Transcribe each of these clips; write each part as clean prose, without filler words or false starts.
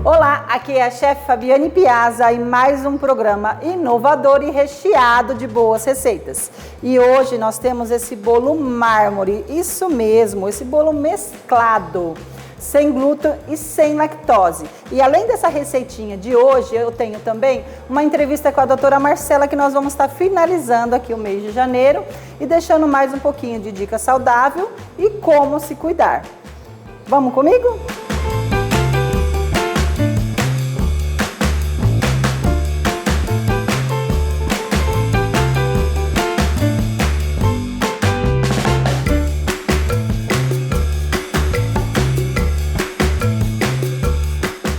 Olá, aqui é a chefe Fabiane Piazza e mais um programa inovador e recheado de boas receitas. E hoje nós temos esse bolo mármore, isso mesmo, esse bolo mesclado, sem glúten e sem lactose. E além dessa receitinha de hoje, eu tenho também uma entrevista com a doutora Marcela, que nós vamos estar finalizando aqui o mês de janeiro e deixando mais um pouquinho de dica saudável e como se cuidar. Vamos comigo?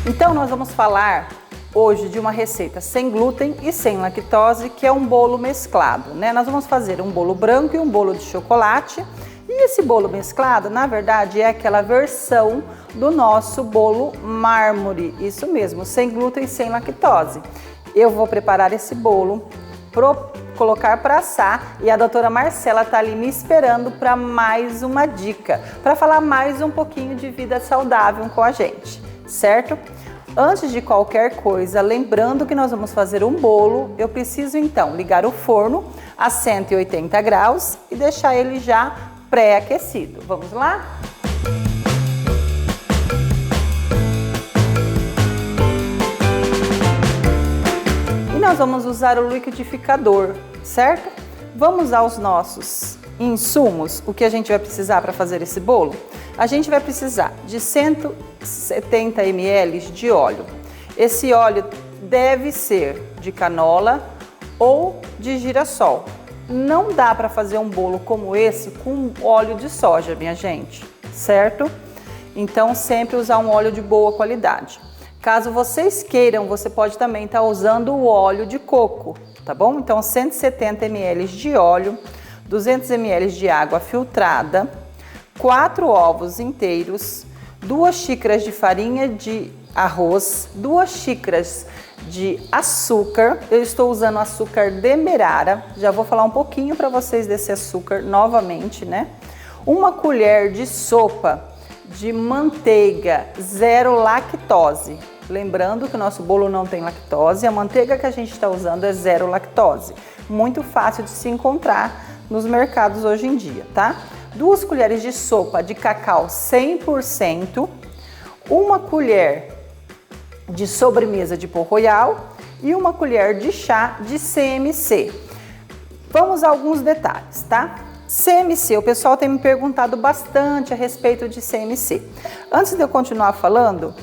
Então nós vamos falar hoje de uma receita sem glúten e sem lactose, que é um bolo mesclado, né? Nós vamos fazer um bolo branco e um bolo de chocolate. E esse bolo mesclado, na verdade, é aquela versão do nosso bolo mármore, isso mesmo, sem glúten e sem lactose. Eu vou preparar esse bolo, colocar para assar e a doutora Marcela está ali me esperando para mais uma dica, para falar mais um pouquinho de vida saudável com a gente, certo? Antes de qualquer coisa, lembrando que nós vamos fazer um bolo, eu preciso então ligar o forno a 180 graus e deixar ele já pré-aquecido. Vamos lá? E nós vamos usar o liquidificador, certo? Vamos aos nossos insumos, o que a gente vai precisar para fazer esse bolo. A gente vai precisar de 170 ml de óleo. Esse óleo deve ser de canola ou de girassol. Não dá para fazer um bolo como esse com óleo de soja, minha gente, certo? Então sempre usar um óleo de boa qualidade. Caso vocês queiram, você pode também estar usando o óleo de coco, tá bom? Então 170 ml de óleo, 200 ml de água filtrada, 4 ovos inteiros, 2 xícaras de farinha de arroz, 2 xícaras de açúcar. Eu estou usando açúcar demerara, já vou falar um pouquinho para vocês desse açúcar novamente, né? 1 colher de sopa de manteiga zero lactose. Lembrando que o nosso bolo não tem lactose, a manteiga que a gente está usando é zero lactose. Muito fácil de se encontrar nos mercados hoje em dia, tá? 2 colheres de sopa de cacau 100%, 1 colher de sobremesa de pó royal e 1 colher de chá de CMC. Vamos a alguns detalhes, tá? CMC, o pessoal tem me perguntado bastante a respeito de CMC. Antes de eu continuar falando,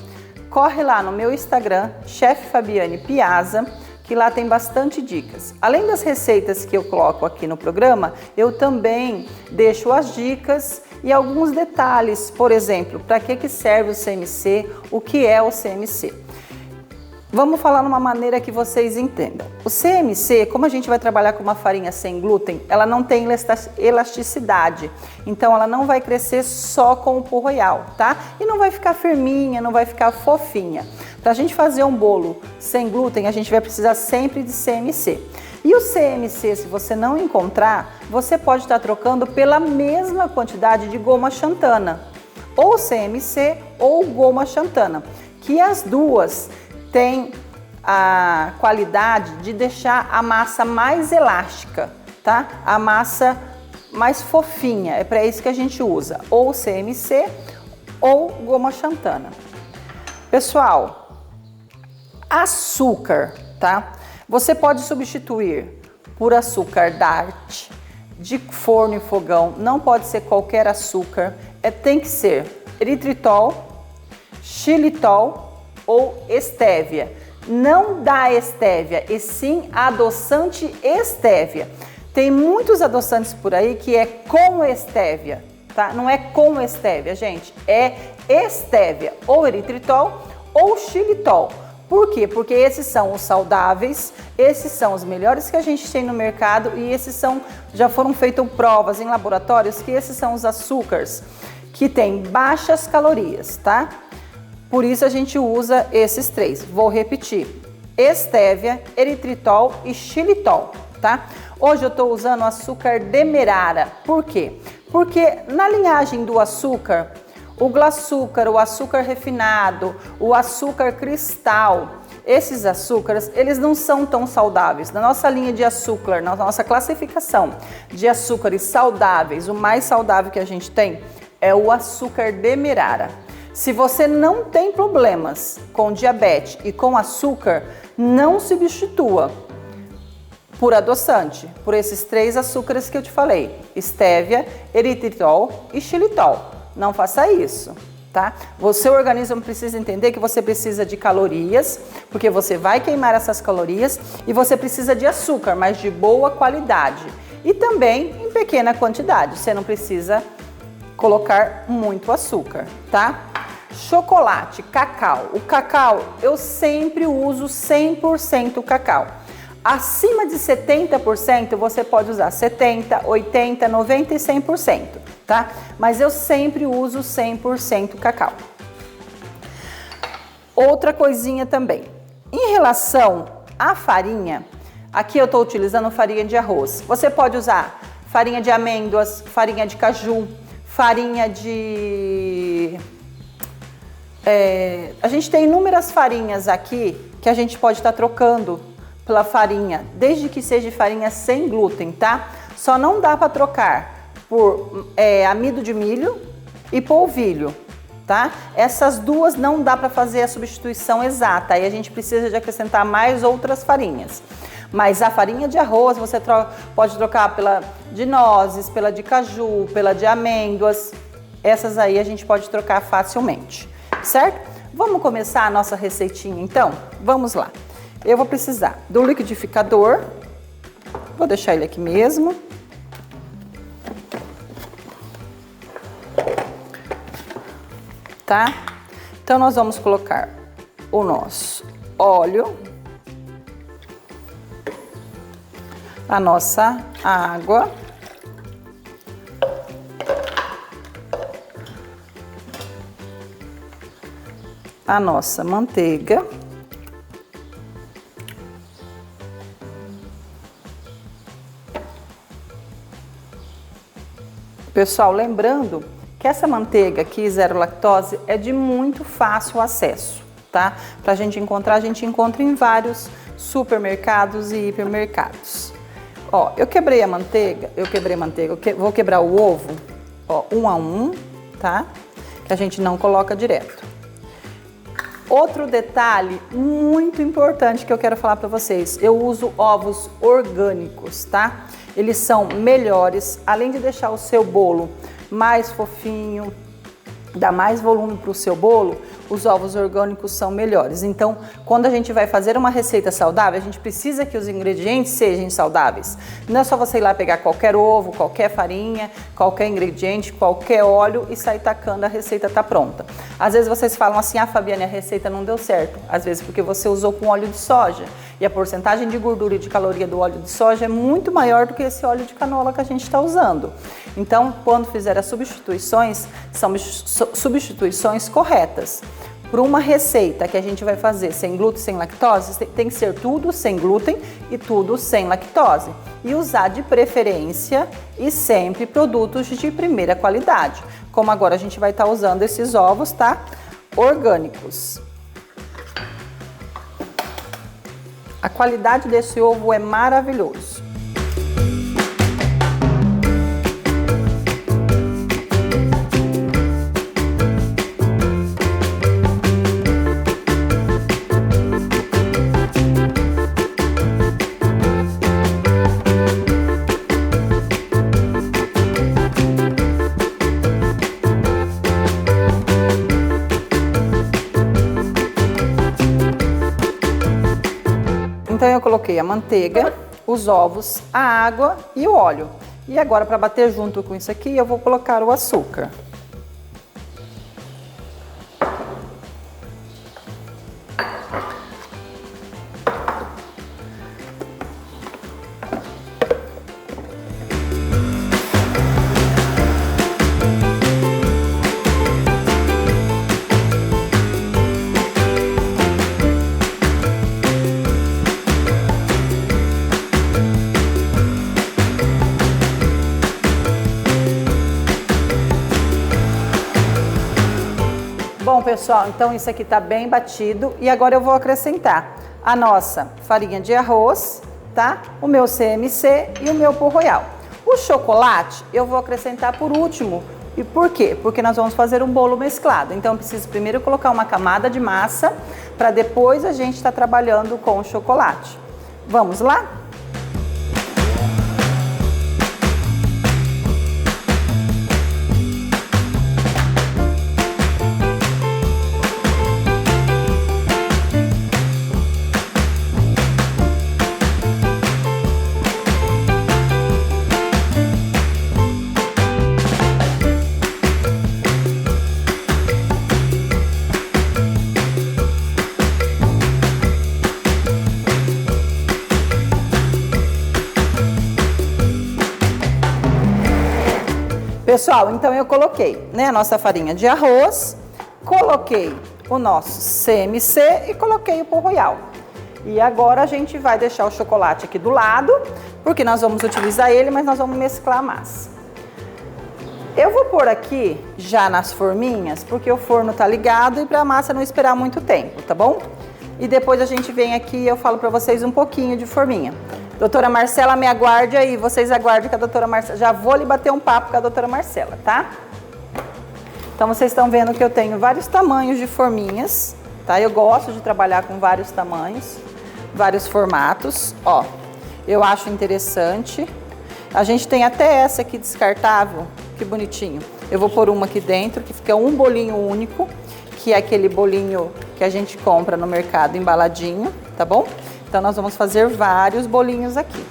corre lá no meu Instagram, chefe Fabiane Piazza, que lá tem bastante dicas. Além das receitas que eu coloco aqui no programa, eu também deixo as dicas e alguns detalhes, por exemplo, para que serve o CMC, o que é o CMC. Vamos falar de uma maneira que vocês entendam. O CMC, como a gente vai trabalhar com uma farinha sem glúten, ela não tem elasticidade, então ela não vai crescer só com o pó royal, tá? E não vai ficar firminha, não vai ficar fofinha. Para a gente fazer um bolo sem glúten, a gente vai precisar sempre de CMC. E o CMC, se você não encontrar, você pode estar trocando pela mesma quantidade de goma xantana, ou CMC ou goma xantana, que as duas têm a qualidade de deixar a massa mais elástica, tá? A massa mais fofinha, é para isso que a gente usa, ou CMC ou goma xantana. Pessoal, açúcar, tá? Você pode substituir por açúcar Dart, de forno e fogão, não pode ser qualquer açúcar, tem que ser eritritol, xilitol ou estévia. Não dá estévia, e sim adoçante estévia. Tem muitos adoçantes por aí que é com estévia, tá? Não é com estévia, gente, é estévia, ou eritritol ou xilitol. Por quê? Porque esses são os saudáveis, esses são os melhores que a gente tem no mercado e esses já foram feitas provas em laboratórios que esses são os açúcares que têm baixas calorias, tá? Por isso a gente usa esses 3. Vou repetir: estévia, eritritol e xilitol, tá? Hoje eu estou usando açúcar demerara. Por quê? Porque na linhagem do açúcar, O glaçúcar, o açúcar refinado, o açúcar cristal, esses açúcares, eles não são tão saudáveis. Na nossa linha de açúcar, na nossa classificação de açúcares saudáveis, o mais saudável que a gente tem é o açúcar demerara. Se você não tem problemas com diabetes e com açúcar, não substitua por adoçante, por esses 3 açúcares que eu te falei: estévia, eritritol e xilitol. Não faça isso, tá? O seu organismo precisa entender que você precisa de calorias, porque você vai queimar essas calorias, e você precisa de açúcar, mas de boa qualidade. E também em pequena quantidade, você não precisa colocar muito açúcar, tá? Chocolate, cacau. O cacau, eu sempre uso 100% cacau. Acima de 70% você pode usar 70%, 80%, 90% e 100%, tá? Mas eu sempre uso 100% cacau. Outra coisinha também. Em relação à farinha, aqui eu estou utilizando farinha de arroz. Você pode usar farinha de amêndoas, farinha de caju, farinha de... a gente tem inúmeras farinhas aqui que a gente pode estar trocando pela farinha, desde que seja farinha sem glúten, tá? Só não dá para trocar por amido de milho e polvilho, tá? Essas duas não dá para fazer a substituição exata, aí a gente precisa de acrescentar mais outras farinhas. Mas a farinha de arroz você pode trocar pela de nozes, pela de caju, pela de amêndoas. Essas aí a gente pode trocar facilmente, certo? Vamos começar a nossa receitinha então? Vamos lá. Eu vou precisar do liquidificador. Vou deixar ele aqui mesmo. Tá? Então nós vamos colocar o nosso óleo, a nossa água, a nossa manteiga, pessoal, lembrando que essa manteiga aqui, zero lactose, é de muito fácil acesso, tá? Pra gente encontrar, a gente encontra em vários supermercados e hipermercados. Ó, eu quebrei a manteiga, vou quebrar o ovo, ó, 1 a 1, tá? Que a gente não coloca direto. Outro detalhe muito importante que eu quero falar para vocês, eu uso ovos orgânicos, tá? Eles são melhores, além de deixar o seu bolo mais fofinho, dá mais volume para o seu bolo, os ovos orgânicos são melhores. Então, quando a gente vai fazer uma receita saudável, a gente precisa que os ingredientes sejam saudáveis. Não é só você ir lá pegar qualquer ovo, qualquer farinha, qualquer ingrediente, qualquer óleo e sair tacando, a receita tá pronta. Às vezes vocês falam assim: ah, Fabiane, a receita não deu certo. Às vezes porque você usou com óleo de soja. E a porcentagem de gordura e de caloria do óleo de soja é muito maior do que esse óleo de canola que a gente está usando. Então, quando fizer as substituições, são substituições corretas. Para uma receita que a gente vai fazer sem glúten, sem lactose, tem que ser tudo sem glúten e tudo sem lactose. E usar de preferência e sempre produtos de primeira qualidade. Como agora a gente vai estar usando esses ovos, tá? Orgânicos. A qualidade desse ovo é maravilhoso. Então eu coloquei a manteiga, os ovos, a água e o óleo. E agora, para bater junto com isso aqui, eu vou colocar o açúcar. Bom, pessoal, então isso aqui tá bem batido e agora eu vou acrescentar a nossa farinha de arroz, tá? O meu CMC e o meu pó royal. O chocolate eu vou acrescentar por último. E por quê? Porque nós vamos fazer um bolo mesclado. Então eu preciso primeiro colocar uma camada de massa para depois a gente estar trabalhando com o chocolate. Vamos lá? Pessoal, então eu coloquei, né, a nossa farinha de arroz, coloquei o nosso CMC e coloquei o pó royal. E agora a gente vai deixar o chocolate aqui do lado, porque nós vamos utilizar ele, mas nós vamos mesclar a massa. Eu vou pôr aqui já nas forminhas, porque o forno tá ligado e para a massa não esperar muito tempo, tá bom? E depois a gente vem aqui e eu falo para vocês um pouquinho de forminha. Doutora Marcela, me aguarde aí, vocês aguardem com a doutora Marcela. Já vou lhe bater um papo com a doutora Marcela, tá? Então vocês estão vendo que eu tenho vários tamanhos de forminhas, tá? Eu gosto de trabalhar com vários tamanhos, vários formatos, ó. Eu acho interessante. A gente tem até essa aqui descartável, que bonitinho. Eu vou pôr uma aqui dentro, que fica um bolinho único, que é aquele bolinho que a gente compra no mercado embaladinho, tá bom? Então nós vamos fazer vários bolinhos aqui.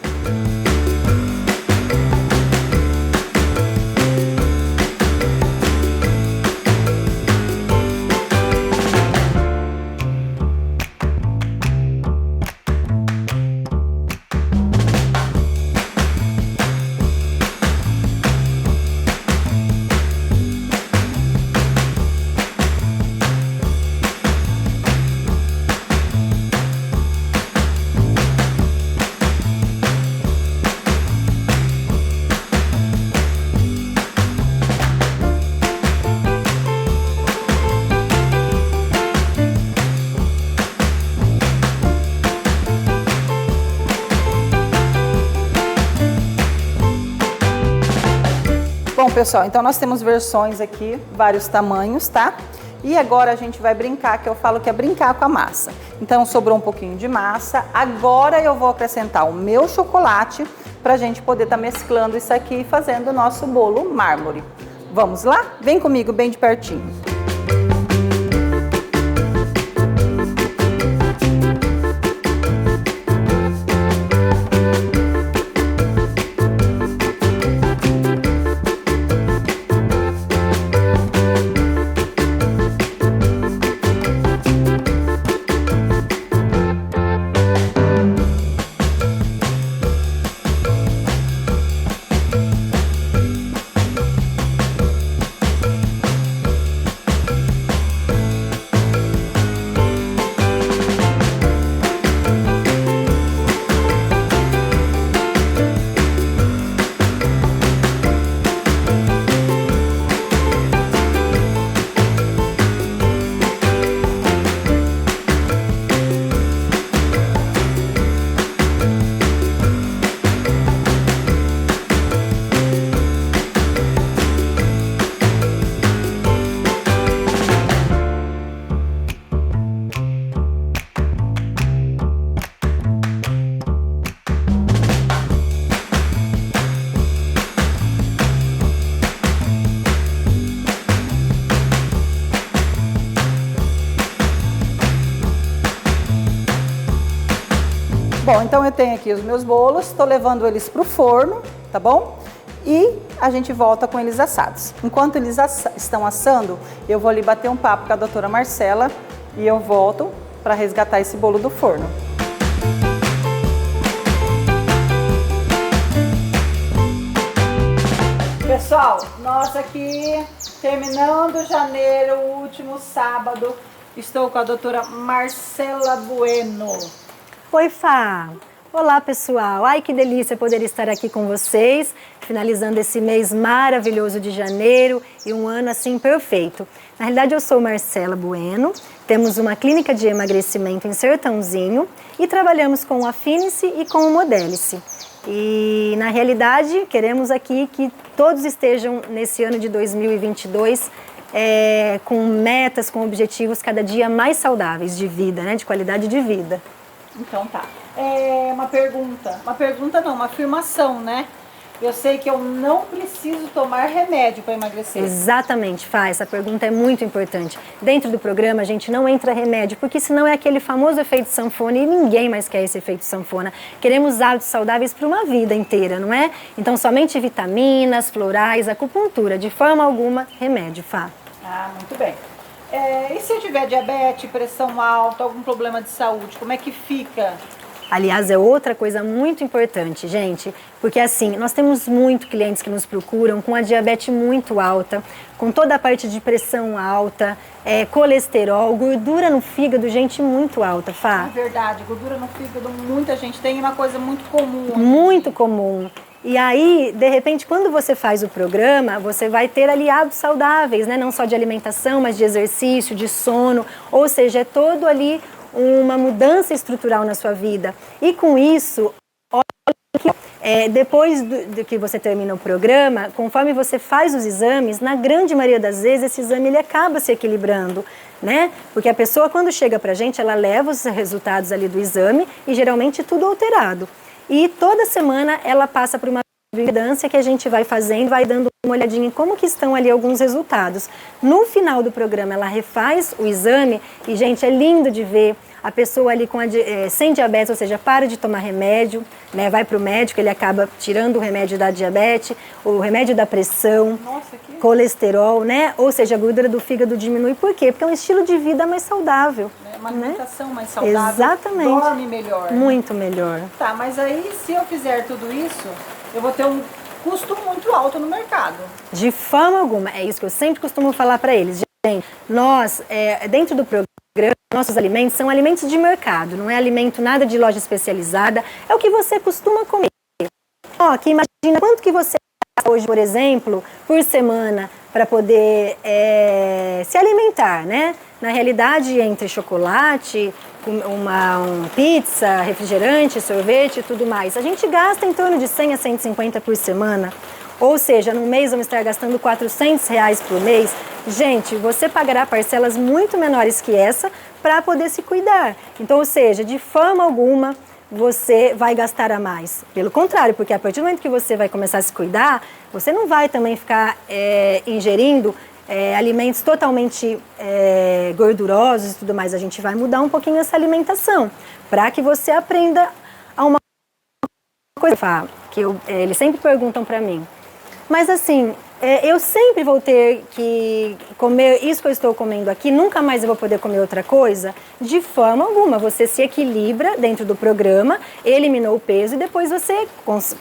Bom, pessoal, então nós temos versões aqui, vários tamanhos, tá? E agora a gente vai brincar, que eu falo que é brincar com a massa. Então sobrou um pouquinho de massa, agora eu vou acrescentar o meu chocolate pra gente poder estar mesclando isso aqui e fazendo o nosso bolo mármore. Vamos lá? Vem comigo bem de pertinho. Bom, então eu tenho aqui os meus bolos, estou levando eles para o forno, tá bom? E a gente volta com eles assados. Enquanto eles estão assando, eu vou ali bater um papo com a doutora Marcela e eu volto para resgatar esse bolo do forno. Pessoal, nós aqui terminando janeiro, o último sábado, estou com a doutora Marcela Bueno. Oi, Fá. Olá, pessoal! Ai, que delícia poder estar aqui com vocês, finalizando esse mês maravilhoso de janeiro e um ano assim perfeito. Na realidade, eu sou Marcela Bueno, temos uma clínica de emagrecimento em Sertãozinho e trabalhamos com o Affinice e com o Modelice. E, na realidade, queremos aqui que todos estejam nesse ano de 2022 com metas, com objetivos cada dia mais saudáveis de vida, né, de qualidade de vida. Então tá. Uma afirmação, né? Eu sei que eu não preciso tomar remédio para emagrecer. Exatamente, Fá, essa pergunta é muito importante. Dentro do programa a gente não entra remédio, porque senão é aquele famoso efeito sanfona e ninguém mais quer esse efeito sanfona. Queremos hábitos saudáveis para uma vida inteira, não é? Então somente vitaminas, florais, acupuntura, de forma alguma remédio, Fá. Ah, muito bem. E se eu tiver diabetes, pressão alta, algum problema de saúde, como é que fica? Aliás, é outra coisa muito importante, gente, porque assim, nós temos muitos clientes que nos procuram com a diabetes muito alta, com toda a parte de pressão alta, colesterol, gordura no fígado, gente, muito alta, Fá. É verdade, gordura no fígado, muita gente tem, uma coisa muito comum. Muito comum. E aí, de repente, quando você faz o programa, você vai ter ali hábitos saudáveis, né? Não só de alimentação, mas de exercício, de sono, ou seja, é todo ali uma mudança estrutural na sua vida. E com isso, depois do que você termina o programa, conforme você faz os exames, na grande maioria das vezes esse exame ele acaba se equilibrando, né? Porque a pessoa quando chega pra gente, ela leva os resultados ali do exame e geralmente tudo alterado. E toda semana ela passa por uma vigilância que a gente vai fazendo, vai dando uma olhadinha em como que estão ali alguns resultados. No final do programa ela refaz o exame e, gente, é lindo de ver a pessoa ali sem diabetes, ou seja, para de tomar remédio, né, vai para o médico, ele acaba tirando o remédio da diabetes, o remédio da pressão, colesterol, né, ou seja, a gordura do fígado diminui. Por quê? Porque é um estilo de vida mais saudável. Uma alimentação mais saudável. Exatamente. Dorme melhor. Muito melhor. Tá, mas aí se eu fizer tudo isso, eu vou ter um custo muito alto no mercado. De forma alguma. É isso que eu sempre costumo falar para eles. Gente, nós, dentro do programa, nossos alimentos são alimentos de mercado, não é alimento nada de loja especializada, é o que você costuma comer. Ó, que imagina quanto que você gasta hoje, por exemplo, por semana para poder se alimentar, né? Na realidade, entre chocolate, pizza, refrigerante, sorvete e tudo mais, a gente gasta em torno de 100 a 150 por semana. Ou seja, no mês vamos estar gastando R$400 por mês. Gente, você pagará parcelas muito menores que essa para poder se cuidar. Então, ou seja, de forma alguma você vai gastar a mais. Pelo contrário, porque a partir do momento que você vai começar a se cuidar, você não vai também ficar ingerindo alimentos totalmente gordurosos e tudo mais. A gente vai mudar um pouquinho essa alimentação para que você aprenda a uma coisa que eles sempre perguntam para mim. Mas assim, eu sempre vou ter que comer isso que eu estou comendo aqui, nunca mais eu vou poder comer outra coisa? De forma alguma, você se equilibra dentro do programa, eliminou o peso e depois você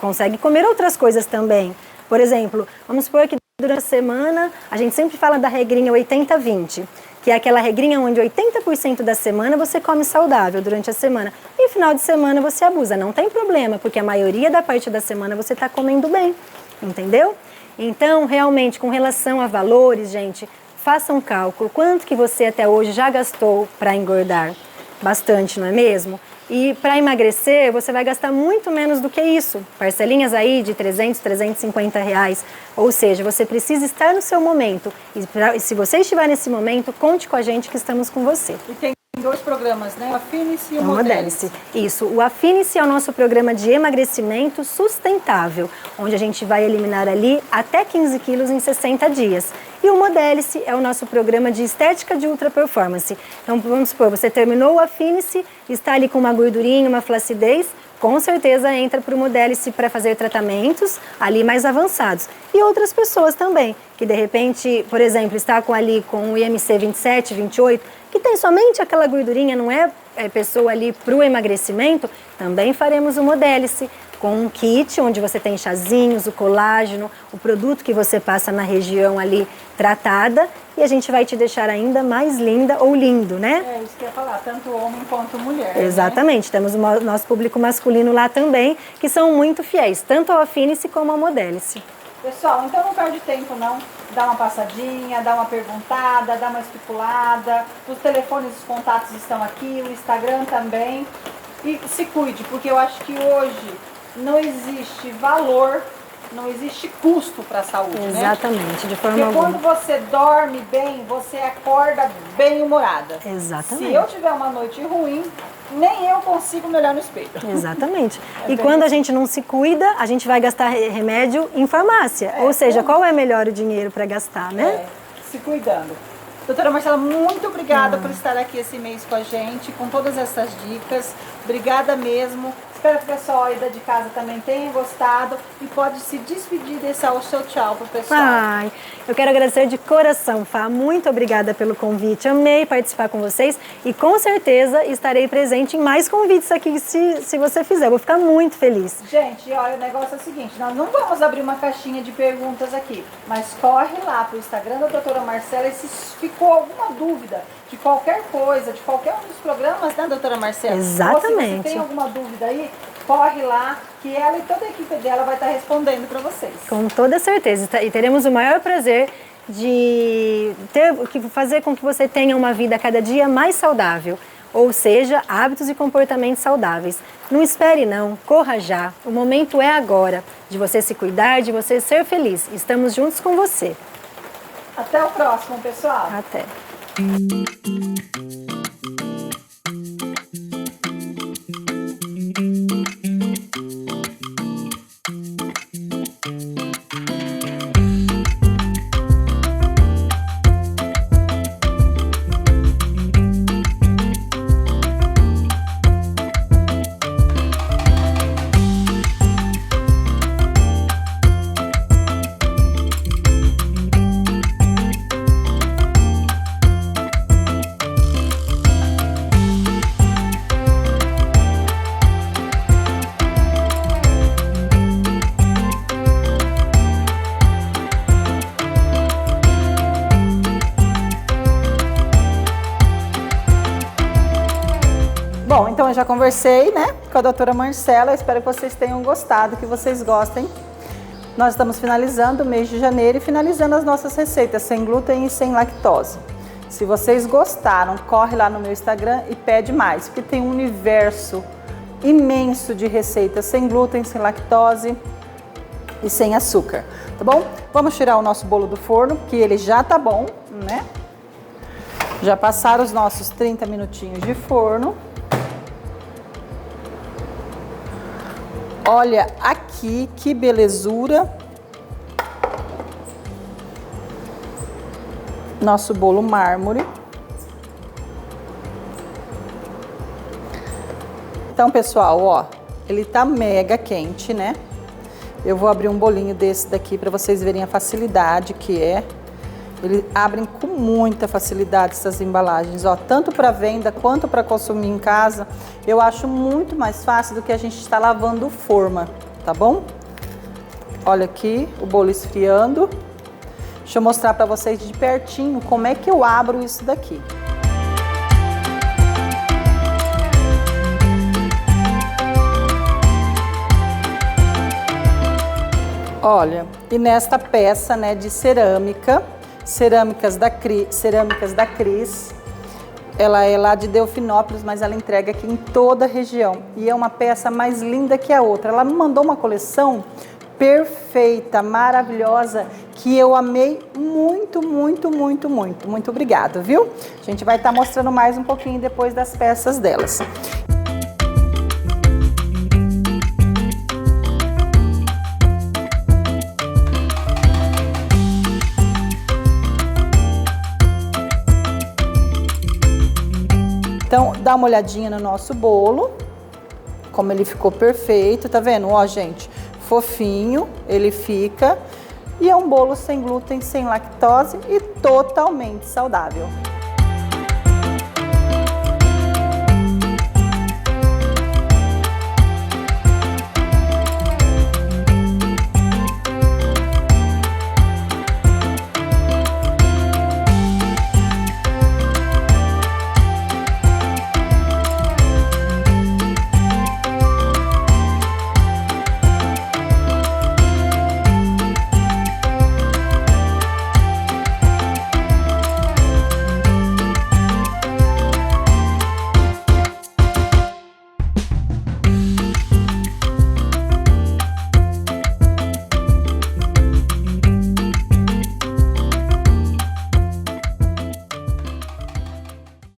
consegue comer outras coisas também. Por exemplo, vamos supor que durante a semana, a gente sempre fala da regrinha 80-20, que é aquela regrinha onde 80% da semana você come saudável durante a semana e no final de semana você abusa. Não tem problema, porque a maioria da parte da semana você está comendo bem. Entendeu? Então, realmente, com relação a valores, gente, faça um cálculo. Quanto que você até hoje já gastou para engordar? Bastante, não é mesmo? E para emagrecer, você vai gastar muito menos do que isso. Parcelinhas aí de R$300, R$350. Ou seja, você precisa estar no seu momento. E se você estiver nesse momento, conte com a gente que estamos com você. E tem dois programas, né? O Affinice e o Modelice. Isso. O Affinice é o nosso programa de emagrecimento sustentável, onde a gente vai eliminar ali até 15 quilos em 60 dias. E o Modelice é o nosso programa de estética de ultra performance. Então, vamos supor, você terminou o Affinice, está ali com uma gordurinha, uma flacidez, com certeza entra para o Modelice para fazer tratamentos ali mais avançados. E outras pessoas também, que de repente, por exemplo, está com o IMC 27, 28, que tem somente aquela gordurinha, não é pessoa ali para o emagrecimento, também faremos o Modelice, com um kit onde você tem chazinhos, o colágeno, o produto que você passa na região ali tratada, e a gente vai te deixar ainda mais linda ou lindo, né? É isso que eu ia falar, tanto homem quanto mulher. Exatamente, né? temos o nosso público masculino lá também, que são muito fiéis, tanto ao Affinice como ao Modelice. Pessoal, então não perde tempo não, dá uma passadinha, dá uma perguntada, dá uma estipulada, os telefones e os contatos estão aqui, o Instagram também, e se cuide, porque eu acho que hoje não existe valor, não existe custo para a saúde, né? Exatamente, de forma porque alguma. quando você dorme bem, você acorda bem humorada. Exatamente. Se eu tiver uma noite ruim, nem eu consigo me olhar no espelho. Exatamente. E quando a gente não se cuida, a gente vai gastar remédio em farmácia. Ou seja, qual é melhor o dinheiro para gastar, né? Se cuidando. Doutora Marcela, muito obrigada por estar aqui esse mês com a gente, com todas essas dicas. Obrigada mesmo. Espero que o pessoal aí de casa também tenha gostado e pode se despedir, deixar o seu tchau pro pessoal. Ai, eu quero agradecer de coração, Fá. Muito obrigada pelo convite. Amei participar com vocês e com certeza estarei presente em mais convites aqui se você fizer. Eu vou ficar muito feliz. Gente, olha, o negócio é o seguinte, nós não vamos abrir uma caixinha de perguntas aqui, mas corre lá pro Instagram da doutora Marcela e se ficou alguma dúvida de qualquer coisa, de qualquer um dos programas, né, doutora Marcela? Exatamente. Ou se você tem alguma dúvida aí, corre lá, que ela e toda a equipe dela vai estar respondendo para vocês. Com toda certeza. E teremos o maior prazer de fazer com que você tenha uma vida cada dia mais saudável. Ou seja, hábitos e comportamentos saudáveis. Não espere não, corra já. O momento é agora, de você se cuidar, de você ser feliz. Estamos juntos com você. Até o próximo, pessoal. Até. Bom, então eu já conversei, né, com a doutora Marcela, espero que vocês tenham gostado, que vocês gostem. Nós estamos finalizando o mês de janeiro e finalizando as nossas receitas sem glúten e sem lactose. Se vocês gostaram, corre lá no meu Instagram e pede mais, porque tem um universo imenso de receitas sem glúten, sem lactose e sem açúcar, tá bom? Vamos tirar o nosso bolo do forno, que ele já tá bom, né? Já passaram os nossos 30 minutinhos de forno. Olha aqui que belezura. Nosso bolo mármore. Então, pessoal, ó, ele tá mega quente, né? Eu vou abrir um bolinho desse daqui para vocês verem a facilidade que é. Eles abrem com muita facilidade essas embalagens, ó, tanto para venda quanto para consumir em casa. Eu acho muito mais fácil do que a gente estar lavando forma, tá bom? Olha aqui o bolo esfriando. Deixa eu mostrar para vocês de pertinho como é que eu abro isso daqui. Olha, e nesta peça, né, de cerâmica, cerâmicas da Cris, ela é lá de Delfinópolis, mas ela entrega aqui em toda a região. E é uma peça mais linda que a outra. Ela me mandou uma coleção perfeita, maravilhosa, que eu amei muito, muito, muito, muito. Muito obrigada, viu? A gente vai estar mostrando mais um pouquinho depois das peças delas. Então, dá uma olhadinha no nosso bolo, como ele ficou perfeito, tá vendo? Ó, gente, fofinho ele fica e é um bolo sem glúten, sem lactose e totalmente saudável.